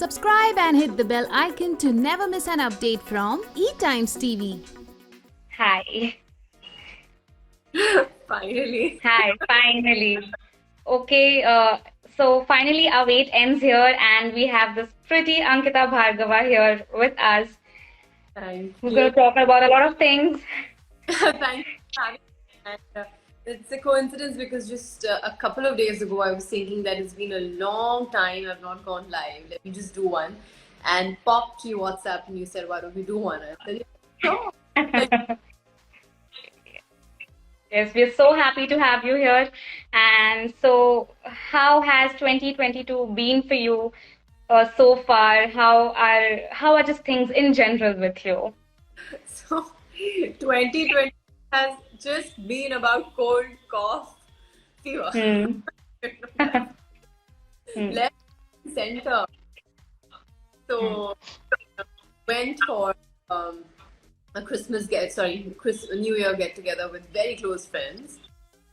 Subscribe and hit the bell icon to never miss an update from E-Times TV. Hi. Finally. Hi, finally. Okay, so finally our wait ends here and we have this pretty Ankita Bhargava here with us Thank who's you. going to talk about a lot of things. Thank you for having me. And, it's a coincidence because just a couple of days ago, I was thinking that it's been a long time I've not gone live. Let me just do one. And popped you WhatsApp and you said, why don't we do one? I said, sure. Yes, we're so happy to have you here. And so, how has 2022 been for you so far? How are just things in general with you? So 2020 has just been about cold, cough, fever. Hmm. Hmm. Left, center. So went for a New Year get together with very close friends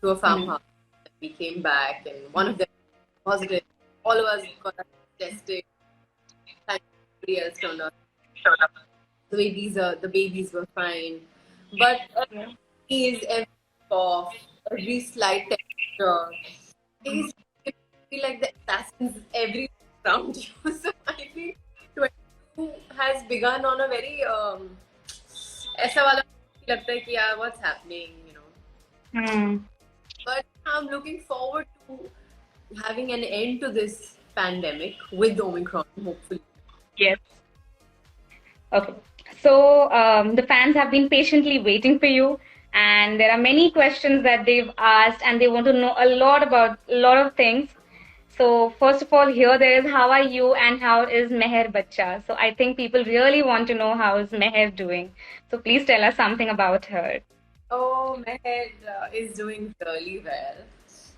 to a farmhouse. We came back and one of them was positive. All of us got tested. And everybody else turned out. The babies were fine, but every cough, every slight temperature is feel like the assassins every around you. So I feel 22 has begun on a very ऐसा वाला लगता है कि यार what's happening, you know. Hmm. But I'm looking forward to having an end to this pandemic with Omicron, hopefully. Yes. Okay. So the fans have been patiently waiting for you, and there are many questions that they've asked, and they want to know a lot about a lot of things. So first of all, here there is how are you and how is Mehr Bacha? So I think people really want to know how is Mehr doing. So please tell us something about her. Oh, my head is doing really well.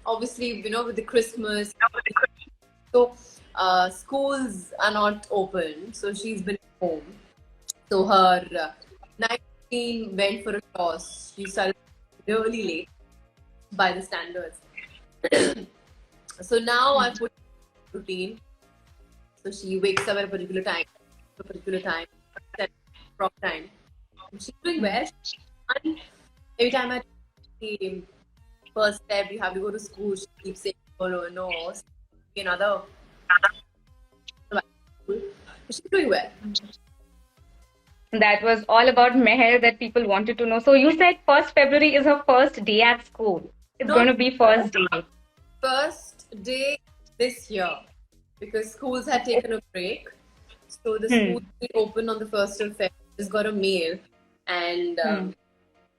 Obviously, you know, with the Christmas, so schools are not open, so she's been home. So her 19 went for a toss. She started really late by the standards. So now I put routine. So she wakes up at a particular time, proper time. And she's doing well. And every time I say first step, you have to go to school, she keeps saying, oh no, another. She's doing well. That was all about Mehr that people wanted to know. So you said 1st February is her first day at school. It's No. going to be first day. First day this year because schools had taken a break. So the school will open on the 1st of February. Just got a mail. And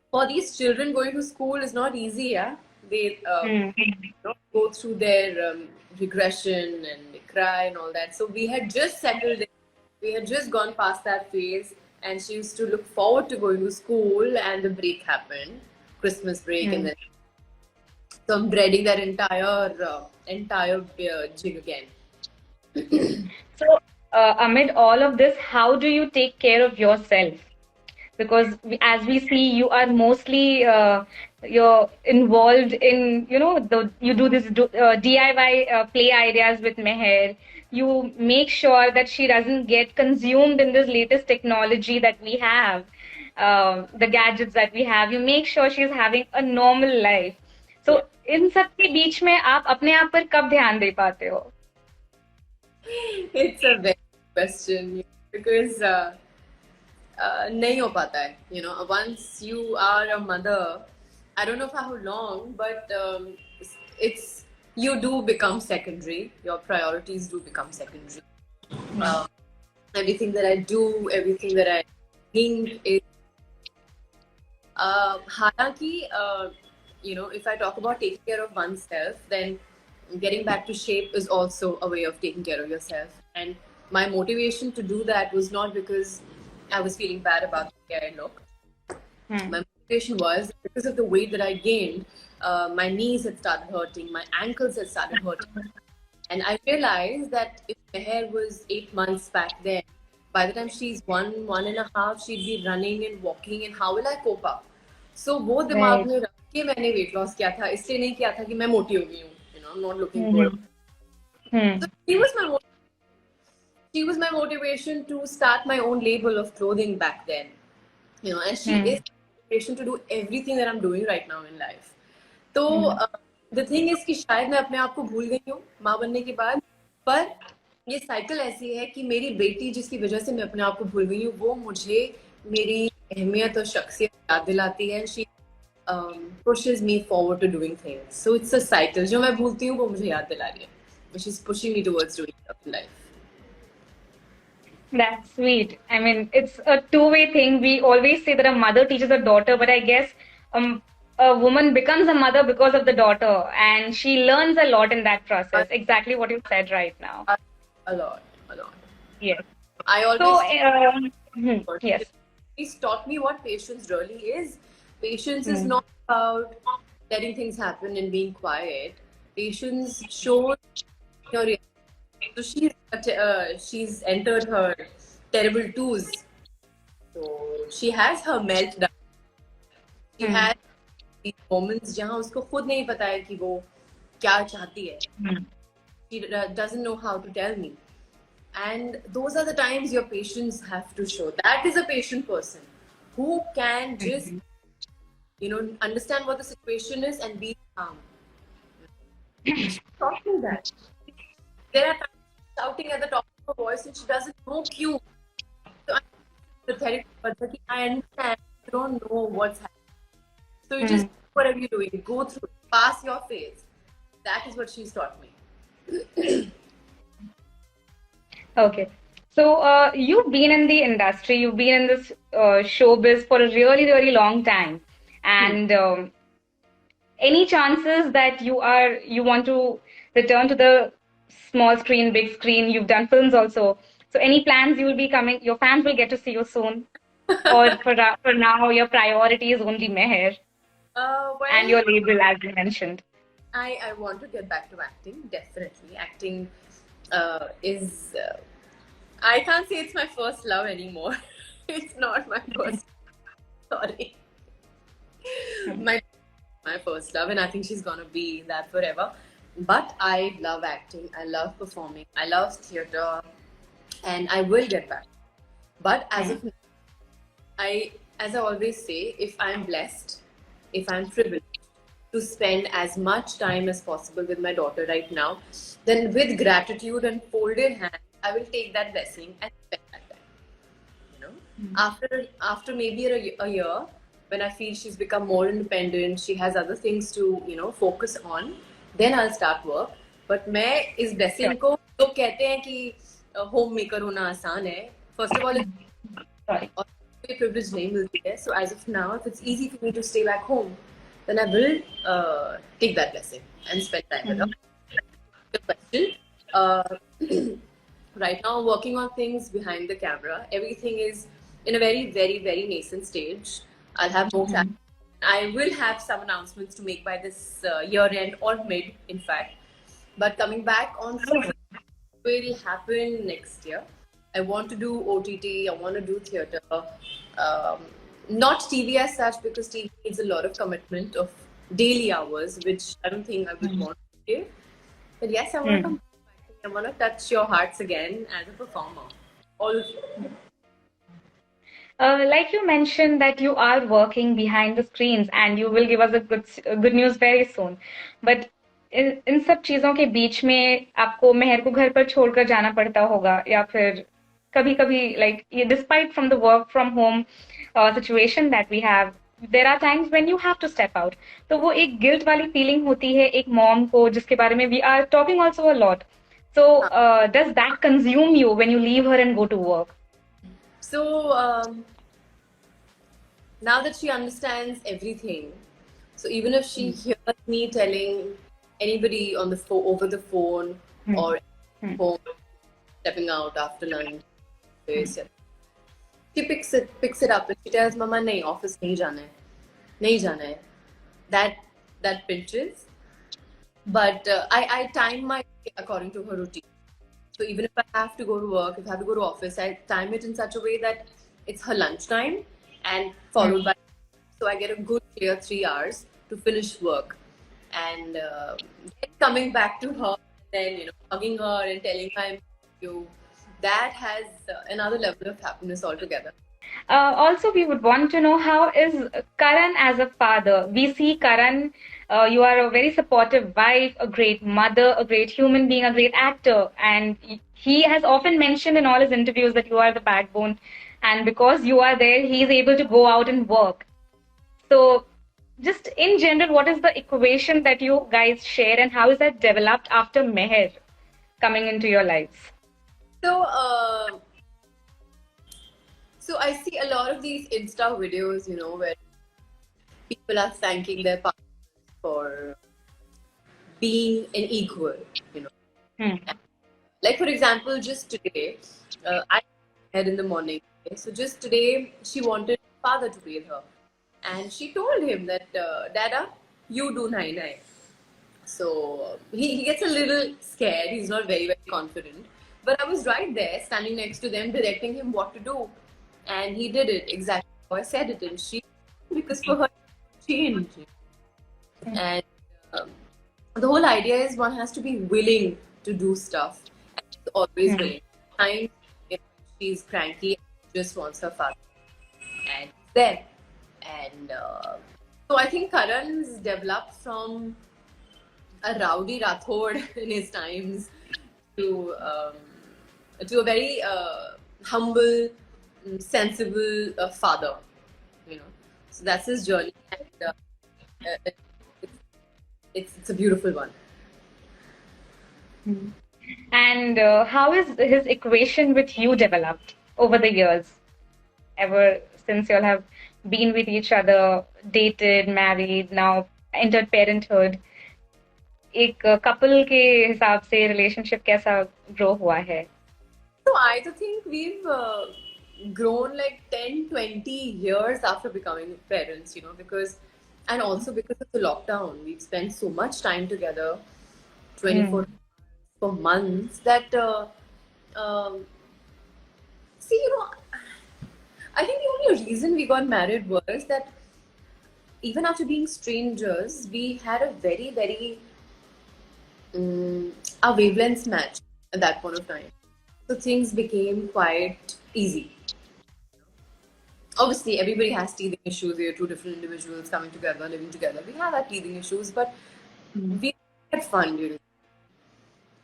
for these children, going to school is not easy, yeah? They go through their regression and they cry and all that. So we had just settled in. We had just gone past that phase and she used to look forward to going to school and the break happened, Christmas break and then so I'm dreading that entire jig again. So amid all of this, how do you take care of yourself? Because as we see, you are mostly you're involved in you do this DIY play ideas with Mehr. You make sure that she doesn't get consumed in this latest technology that we have, the gadgets that we have. You make sure she's having a normal life. So इन सब के बीच में आप अपने आप पर कब ध्यान दे पाते हो? It's a very good question because नहीं हो पाता है, you know. Once you are a mother, I don't know for how long, but it's you do become secondary. Your priorities do become secondary. Everything that I do, everything that I think is हालांकि you know, if I talk about taking care of oneself, then getting back to shape is also a way of taking care of yourself. And my motivation to do that was not because I was feeling bad about the way I looked. My motivation was because of the weight that I gained. My knees had started hurting, my ankles had started hurting. And I realized that if my hair was 8 months back then, by the time she's 1.5, she'd be running and walking, and how will I cope up? So वो दिमाग में रख के मैंने weight loss किया था, इसलिए नहीं किया था कि मैं मोटी हो गई हूँ, you know, I'm not looking good. So he was my motivation. she was my motivation to start my own label of clothing back then. And she is motivation to do everything that I'm doing right now in life. तो the thing is कि शायद मैं अपने आप को भूल गई हूँ माँ बनने के बाद, पर ये साइकिल ऐसी है कि मेरी बेटी जिसकी वजह से मैं अपने आप को भूल गई हूँ, वो मुझे मेरी अहमियत और शख्सियत याद दिलाती है. She pushes me forward to doing things. So it's a cycle. जो मैं भूलती हूँ वो मुझे याद दिला रही है, which is pushing me towards doing stuff in life. That's sweet. I mean, it's a two-way thing. We always say that a mother teaches a daughter, but I guess a woman becomes a mother because of the daughter, and she learns a lot in that process. Exactly what you said right now. A lot. Yes. I always yes. She's taught me what patience really is. Patience is not about letting things happen and being quiet. Patience shows your reaction. So she's entered her terrible twos. So she has her meltdown. She has these moments जहाँ उसको खुद नहीं पता है कि वो क्या चाहती है. She doesn't know how to tell me. And those are the times your patience have to show. That is a patient person who can just, understand what the situation is and be calm. She's talking that. There are times she's shouting at the top of her voice and she doesn't know cue. So I'm pathetic, but I understand you don't know what's happening. So you just do whatever you're doing, go through it, pass your phase. That is what she's taught me. Okay. So you've been in the industry, you've been in this showbiz for a really, really long time. And any chances that you want to return to the small screen, big screen? You've done films also. So any plans you will be coming, your fans will get to see you soon? Or for now, your priority is only Mehr and your label, as you mentioned? I want to get back to acting, definitely. Acting is... I can't say it's my first love anymore. It's not my first. Sorry. My first love, and I think she's gonna be that forever. But I love acting. I love performing. I love theater, and I will get back. But as of now, as I always say, if I'm blessed, if I'm privileged to spend as much time as possible with my daughter right now, then with gratitude and folded hands, I will take that blessing and spend that time. After maybe a year, when I feel she's become more independent, she has other things to focus on, then I'll start work. But मैं इस blessing को लोग कहते हैं कि homemaker होना आसान है. First of all, और कोई privilege नहीं मिलती है. So as of now, if it's easy for me to stay back home, then I will take that blessing and spend time with her. The question. Right now, I'm working on things behind the camera. Everything is in a very, very, very nascent stage. I'll have more time. I will have some announcements to make by this year end or mid, in fact. But coming back on screen will happen next year. I want to do OTT. I want to do theater. Not TV as such, because TV needs a lot of commitment of daily hours, which I don't think I would want to give. But yes, I want to come back. I want to touch your hearts again as a performer. All of you. Like you mentioned that you are working behind the screens and you will give us a good news very soon. But इन सब चीजों के बीच में आपको मेहर को घर पर छोड़कर जाना पड़ता होगा, या फिर कभी-कभी like despite from the work from home situation that we have, there are times when you have to step out. तो वो एक guilt वाली feeling होती है एक mom को, जिसके बारे में we are talking also a lot. So does that consume you when you leave her and go to work? So now that she understands everything, so even if she hears me telling anybody on the over the phone or home, stepping out after lunch, she picks it up and she tells Mama, nahi, office nahi jana hai. That pinches. But I time my day according to her routine. So even if I have to go to work, if I have to go to office, I time it in such a way that it's her lunchtime and followed by, so I get a good clear 3 hours to finish work. And then coming back to her, then hugging her and telling her I miss you, that has another level of happiness altogether. Also, we would want to know how is Karan as a father? We see Karan, you are a very supportive wife, a great mother, a great human being, a great actor, and he has often mentioned in all his interviews that you are the backbone, and because you are there, he is able to go out and work. So, just in general, what is the equation that you guys share, and how is that developed after Mehr coming into your lives? So, so I see a lot of these Insta videos, where people are thanking their partners for being an equal, you know. Hmm. Like for example, just today, I had in the morning. Okay? So just today, she wanted father to bathe her, and she told him that, Dada, you do nai nai. So he gets a little scared. He's not very, very confident. But I was right there, standing next to them, directing him what to do. And he did it exactly how I said it. And she, because for her, change. And um, the whole idea is one has to be willing to do stuff. And she's always willing. Sometimes if she's cranky, she just wants her father. And he's there. And so I think Karan's developed from a rowdy Rathod in his times to a very humble, sensible father. So that's his journey, and it's a beautiful one. And how is his equation with you developed over the years? Ever since you all have been with each other, dated, married, now entered parenthood, एक couple के हिसाब से relationship कैसा grow हुआ है? So I think we've grown like 10-20 years after becoming parents, and also because of the lockdown, we've spent so much time together, 24 for months, that see, I think the only reason we got married was that even after being strangers, we had a very, very our wavelengths matched at that point of time. So things became quite easy. Obviously, everybody has teething issues. We are two different individuals coming together, living together. We have our teething issues, but we had fun during it.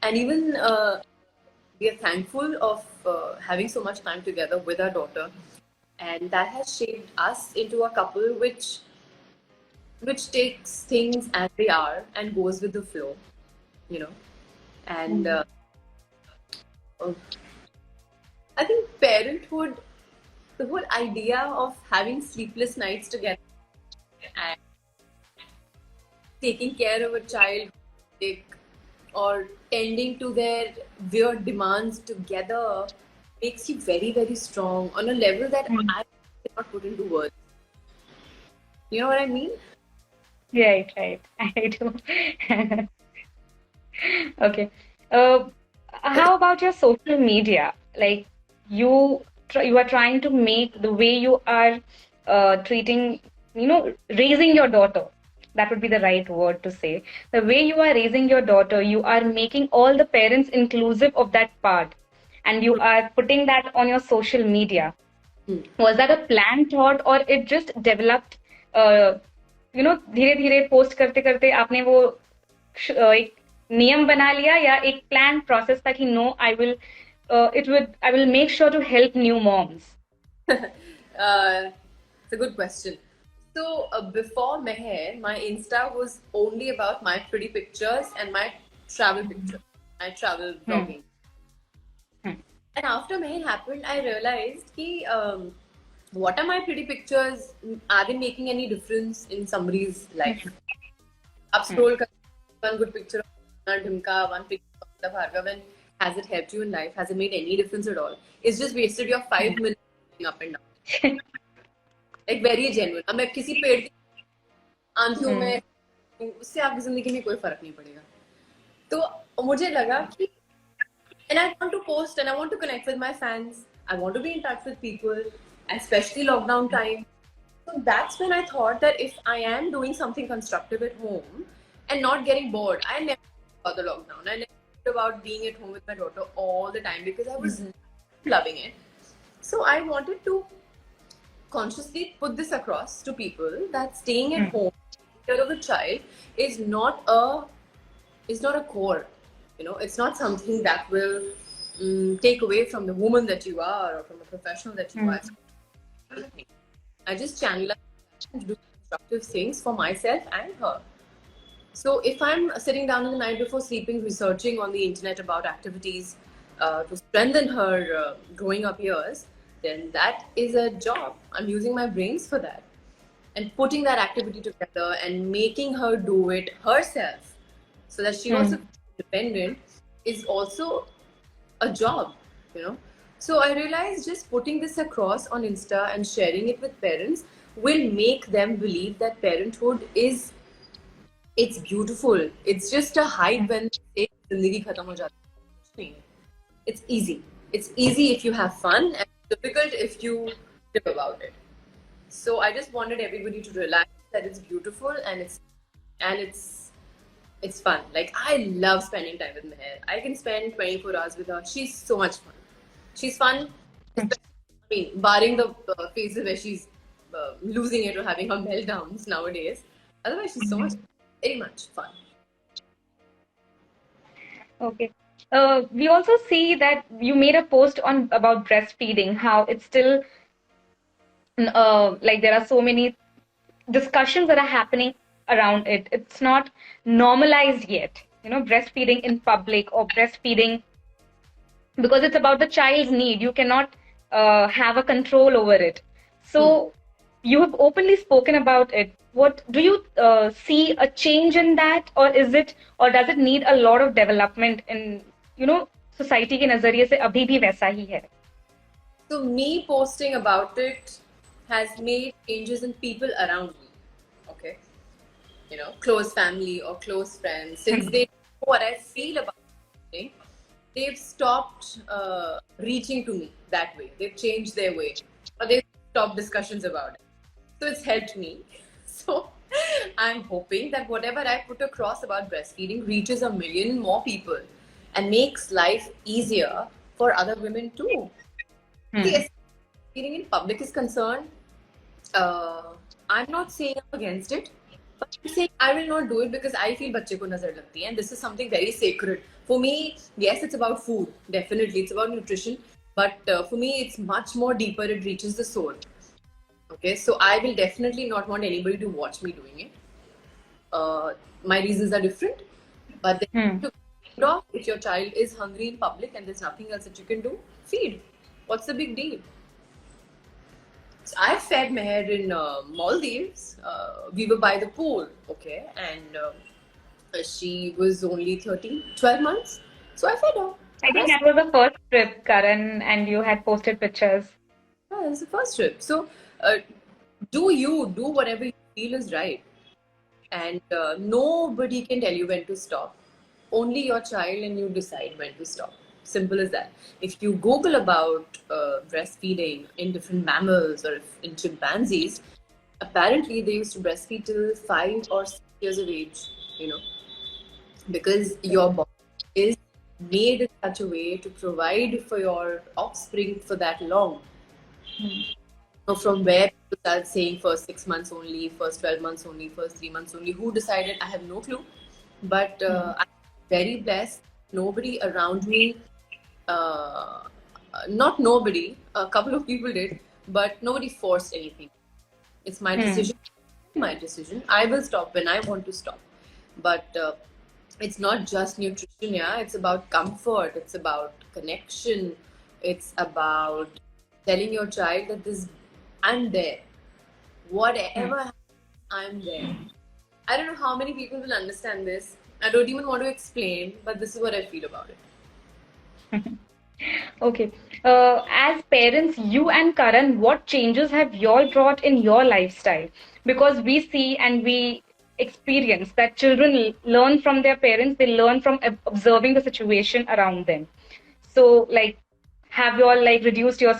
And even we are thankful of having so much time together with our daughter. And that has shaped us into a couple which takes things as they are and goes with the flow, And I think parenthood, the whole idea of having sleepless nights together and taking care of a child or tending to their weird demands together makes you very, very strong on a level that I cannot put into words. You know what I mean? Right. I do. Okay. How about your social media? Like you are trying to make the way you are treating, raising your daughter. That would be the right word to say. The way you are raising your daughter, you are making all the parents inclusive of that part, and you are putting that on your social media. Was that a planned thought, or it just developed? धीरे धीरे post करते करते आपने वो एक नियम बना लिया, या एक प्लान प्रोसेस था कि no I will make sure to help new moms? It's a good question. So before Mehr, my Insta was only about my pretty pictures and my travel pictures, my travel vlogging. And after Mehr happened, I realized that what are my pretty pictures? Are they making any difference in somebody's life? Up scroll one good picture of Dhimka, one picture of Ankita Bhargava, and has it helped you in life? Has it made any difference at all? It's just wasted your 5 minutes up and down. Like very genuine. अब मैं किसी पेड़ की आंधियों में उससे आपकी जिंदगी में कोई फर्क नहीं पड़ेगा. तो मुझे लगा कि and I want to post and I want to connect with my fans. I want to be in touch with people, especially lockdown time. So that's when I thought that if I am doing something constructive at home and not getting bored, I never thought about the lockdown. I never thought about being at home with my daughter all the time because I was loving it. So I wanted to consciously put this across to people that staying at home, taking care of a child is not a core. It's not something that will take away from the woman that you are or from the professional that you are. I just channel to do constructive things for myself and her. So if I'm sitting down in the night before sleeping, researching on the internet about activities to strengthen her growing up years, then that is a job. I'm using my brains for that. And putting that activity together and making her do it herself so that she also becomes independent is also a job. So I realized just putting this across on Insta and sharing it with parents will make them believe that parenthood it's beautiful. It's just a hype when they say zindagi khatam ho jati hai. It's easy. It's easy if you have fun and difficult if you live about it. So I just wanted everybody to realize that it's beautiful and it's fun. Like I love spending time with Mehr. I can spend 24 hours with her. She's so much fun. She's fun. I mean, barring the phases where she's losing it or having her meltdowns nowadays. Otherwise, she's so much, very much fun. Okay. We also see that you made a post on about breastfeeding, how it's still like there are so many discussions that are happening around it. It's not normalized yet, breastfeeding in public or breastfeeding because it's about the child's need. You cannot have a control over it. So you have openly spoken about it. What do you see a change in that, or does it need a lot of development in society के नजरिए से अभी भी वैसा ही है? So me posting about it has made changes in people around me. Okay, close family or close friends. Since they know what I feel about it, they've stopped reaching to me that way. They've changed their way, or they've stopped discussions about it. So it's helped me. So I'm hoping that whatever I put across about breastfeeding reaches 1 million more people and makes life easier for other women too. See, as breastfeeding in public is concerned, I'm not saying I'm against it, but I'm saying I will not do it because I feel बच्चे को नजर लगती है, and this is something very sacred for me. Yes, it's about food, definitely it's about nutrition, but for me it's much more deeper. It reaches the soul. Okay, so I will definitely not want anybody to watch me doing it. My reasons are different, but then if your child is hungry in public and there's nothing else that you can do, feed. What's the big deal? So I fed Mehr in Maldives. We were by the pool, okay, and she was only 12 months. So I fed her. I think that was the first trip, Karan, and you had posted pictures. Yeah, it's the first trip. So do whatever you feel is right. And nobody can tell you when to stop. Only your child, and you decide when to stop. Simple as that. If you Google about breastfeeding in different mammals or in chimpanzees, apparently they used to breastfeed till 5 or 6 years of age, because your body is made in such a way to provide for your offspring for that long. So from where people start saying first 6 months only, first 12 months only, first 3 months only, who decided? I have no clue. But I'm very blessed. Nobody around me, not nobody, a couple of people did, but nobody forced anything. It's my decision. My decision. I will stop when I want to stop. But it's not just nutrition, yeah. It's about comfort. It's about connection. It's about telling your child that I'm there. Whatever happens, I'm there. I don't know how many people will understand this. I don't even want to explain, but this is what I feel about it. Okay. As parents, you and Karan, what changes have y'all brought in your lifestyle? Because we see and we experience that children learn from their parents, they learn from observing the situation around them. So, like, have you all reduced your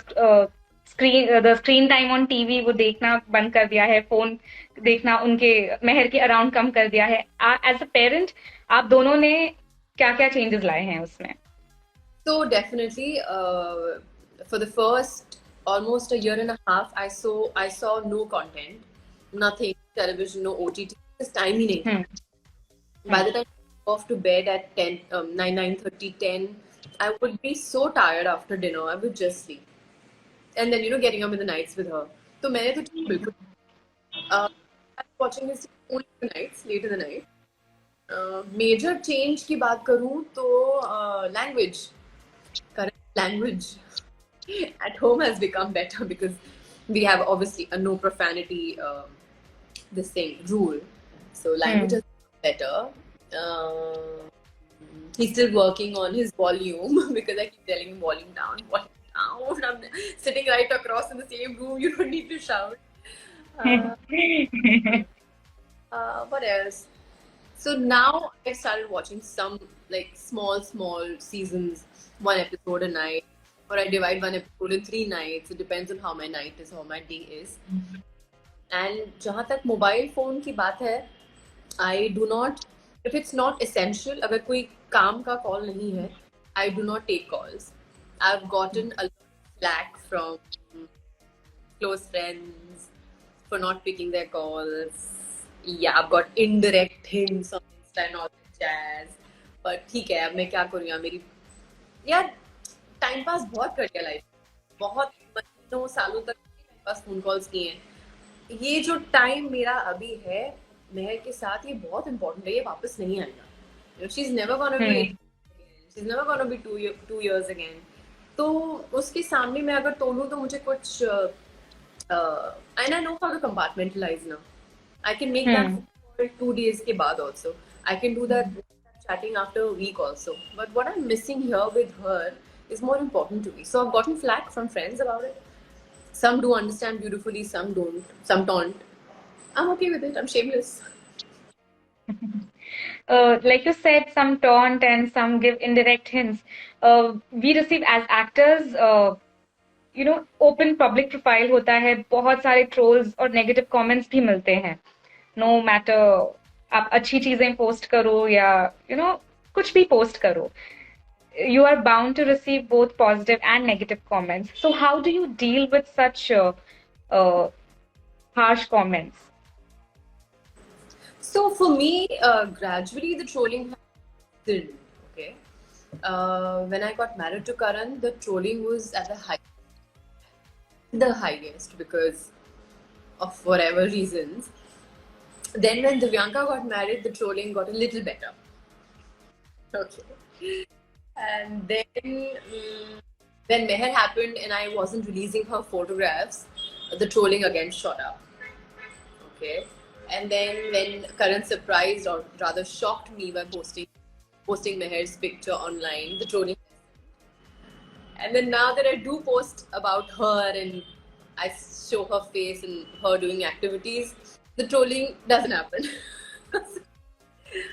the screen time on TV वो देखना बंद कर दिया है, phone देखना उनके मेहर के around कम कर दिया है? As a parent, आप दोनों ने क्या क्या changes लाए हैं उसमें? So definitely, for the first almost a year and a half, I saw no content, nothing, television, no OTT, just time ही नहीं था. By the time I go off to bed at 10, 9:30, 10, I would be so tired after dinner. I would just sleep. And then, getting up in the nights with her. So मैंने तो ठीक बिल्कुल. I was watching his only the nights, late in the night. Major change की बात करूँ तो language. Current language at home has become better because we have obviously a no profanity this thing rule. So language has become better. He's still working on his volume because I keep telling him volume down, volume down. I'm sitting right across in the same room. You don't need to shout. What else? So now I started watching some like small seasons, one episode a night, or I divide one episode in 3 nights. It depends on how my night is, how my day is. And जहाँ तक mobile phone की बात है, I do not, if it's not essential, अगर कोई काम का call नहीं है, I do not take calls. I've gotten a lot of flack from close friends for not picking their calls. Yeah, I've got indirect hints on Insta and all that jazz. But ठीक है, अब मैं क्या करूँ यार, मेरी यार time pass बहुत कर लिया लाइफ, बहुत महीनों सालों तक टाइम पास फोन कॉल्स किए हैं. ये जो टाइम मेरा अभी है महर के साथ, ये बहुत इम्पोर्टेंट है, ये वापस नहीं आएगा. She is never gonna be, she is never gonna be 2 years again. तो उसके सामने मैं अगर तोलूं तो मुझे कुछ and I know how to compartmentalize now. I can make that for 2 days के बाद also. I can do that chatting after a week also. But what I'm missing here with her is more important to me. So I've gotten flack from friends about it. Some do understand beautifully, some don't, some don't. I'm okay with it. I'm shameless. Like you said, some taunt and some give indirect hints. We receive as actors, open public profile होता है, बहुत सारे trolls और negative comments भी मिलते हैं. No matter आप अच्छी चीजें post करो या कुछ भी post करो, you are bound to receive both positive and negative comments. So how do you deal with such harsh comments? So for me, gradually the trolling has thinned. Okay. When I got married to Karan, the trolling was at the highest because of whatever reasons. Then when Divyanka got married, the trolling got a little better. Okay. And then when Mehr happened and I wasn't releasing her photographs, the trolling again shot up. Okay. And then when Karan surprised or rather shocked me by posting Meher's picture online, the trolling. And then now that I do post about her and I show her face and her doing activities, the trolling doesn't happen.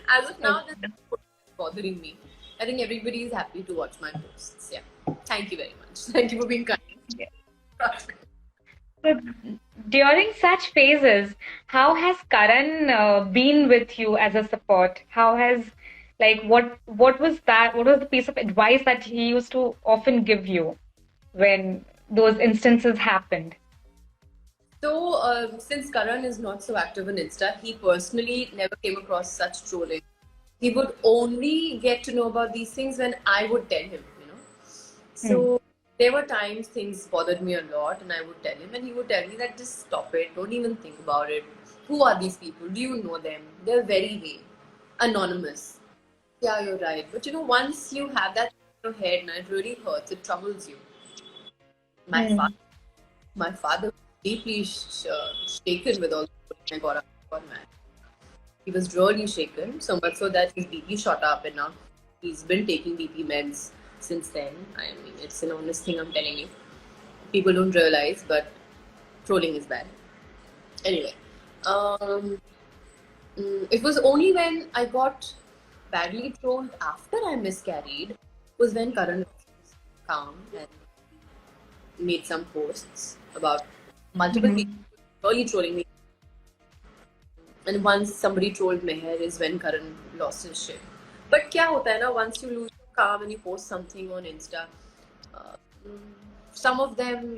As of now, this is bothering me. I think everybody is happy to watch my posts. Yeah. Thank you very much. Thank you for being kind. Yeah. So during such phases, how has Karan been with you as a support? How has, what was that? What was the piece of advice that he used to often give you when those instances happened? So, since Karan is not so active on Insta, he personally never came across such trolling. He would only get to know about these things when I would tell him, So, there were times things bothered me a lot and I would tell him and he would tell me that just stop it, don't even think about it. Who are these people? Do you know them? They're very vague, anonymous. Yeah, you're right. But once you have that in your head, it really hurts, it troubles you. My father was deeply shaken with all the I got married. He was really shaken, so much so that his BP shot up and now he's been taking BP meds since then. I mean, it's an honest thing I'm telling you. People don't realize, but trolling is bad. Anyway, it was only when I got badly trolled after I miscarried was when Karan was calm and made some posts about multiple people really trolling me. And once somebody trolled Mehr is when Karan lost his shit. But क्या होता है ना, once you lose your calm and you post something on Insta, some of them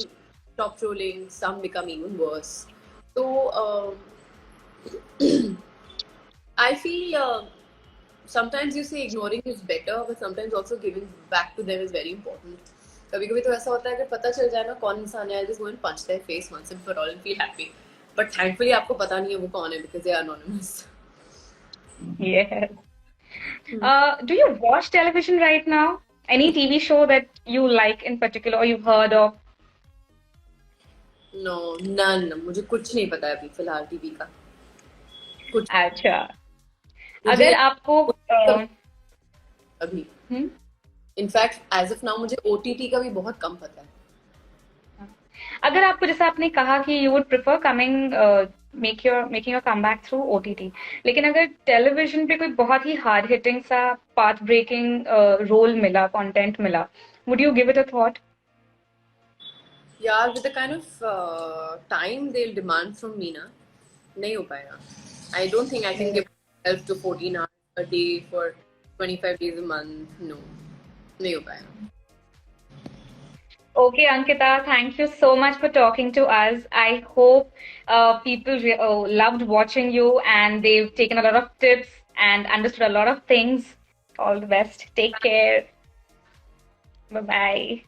stop trolling, some become even worse. So I feel sometimes you say ignoring is better, but sometimes also giving back to them is very important. कभी कभी तो ऐसा होता है कि पता चल जाए ना कौन इंसान है, just go and punch their face once and for all and feel happy. But thankfully आपको पता नहीं है वो कौन है because they are anonymous. Yes. Do you watch television right now? Any TV show that you like in particular or you've heard of? No, none. मुझे कुछ नहीं पता है अभी फिलहाल टीवी का. कुछ अच्छा. मुझे अगर आपको अभी हम्म? इनफैक्ट एज ऑफ नाउ मुझे ओटीटी का भी बहुत कम पता है. अगर आपको जैसा आपने कहा कि you would prefer coming making your comeback through OTT, लेकिन अगर टेलीविजन पे कोई बहुत ही हार्ड हिटिंग सा पाथ ब्रेकिंग रोल मिला, कंटेंट मिला, would you give it a thought? यार with the kind of time they'll demand from me ना नहीं हो पाएगा. I don't think I can give myself to 14 hours a day for 25 days a month. No, नहीं हो पाएगा. Okay, Ankita, thank you so much for talking to us. I hope people loved watching you and they've taken a lot of tips and understood a lot of things. All the best. Take care. Bye bye.